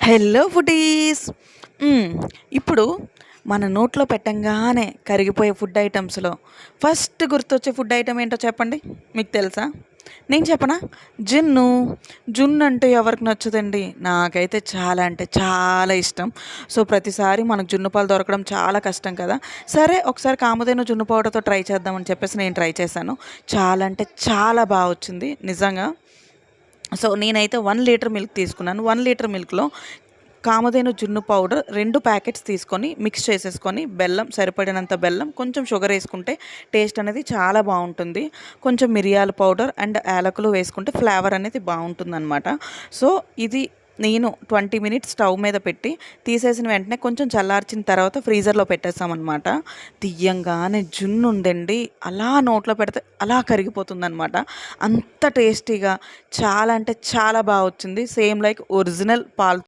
Hello foodies. హ్మ్. ఇప్పుడు మన నోట్లో పెట్టంగానే కరిగిపోయే ఫుడ్ ఐటమ్స్‌లో ఫస్ట్ గుర్తొచ్చే ఫుడ్ ఐటమ్ ఏంటో చెప్పండి? మీకు తెలుసా? నేను చెప్పనా? జున్ను. జున్ను అంటే ఎవరికి నచ్చదండి? నాకైతే చాలా అంటే చాలా ఇష్టం. సో, ప్రతిసారి మనకు జున్ను పాలు దొరకడం చాలా కష్టం కదా! సరే ఒకసారి కామధేను జున్ను పౌడర్‌తో ట్రై చేద్దామని చెప్పేసి నేను ట్రై చేశాను. చాలా అంటే చాలా బా వచ్చింది నిజంగా. సో, నేనైతే 1 లీటర్ మిల్క్ తీసుకున్నాను. 1 లీటర్ మిల్క్‌లో కామధేను జున్ను పౌడర్ 2 ప్యాకెట్స్ తీసుకొని మిక్స్ చేసేసుకొని, బెల్లం సరిపడినంత బెల్లం, కొంచెం షుగర్ ఏసుకుంటే టేస్ట్ అనేది చాలా బావుంటుంది. కొంచెం మిరియాల పౌడర్ అండ్ యాలకులు వేసుకుంటే ఫ్లేవర్ అనేది బావుంటుందనమాట. సో, ఇది నేను 20 మినిట్స్ స్టవ్ మీద పెట్టి, తీసేసిన వెంటనే కొంచెం చల్లార్చిన తర్వాత ఫ్రీజర్‌లో పెట్టేసామనమాట. తియ్యంగానే జున్నుందండి అలా నోట్లో పెడితే అలా కరిగిపోతుందనమాట. అంత టేస్టీగా చాలా అంటే చాలా బా వచ్చింది. సేమ్ లైక్ ఒరిజినల్ పాలు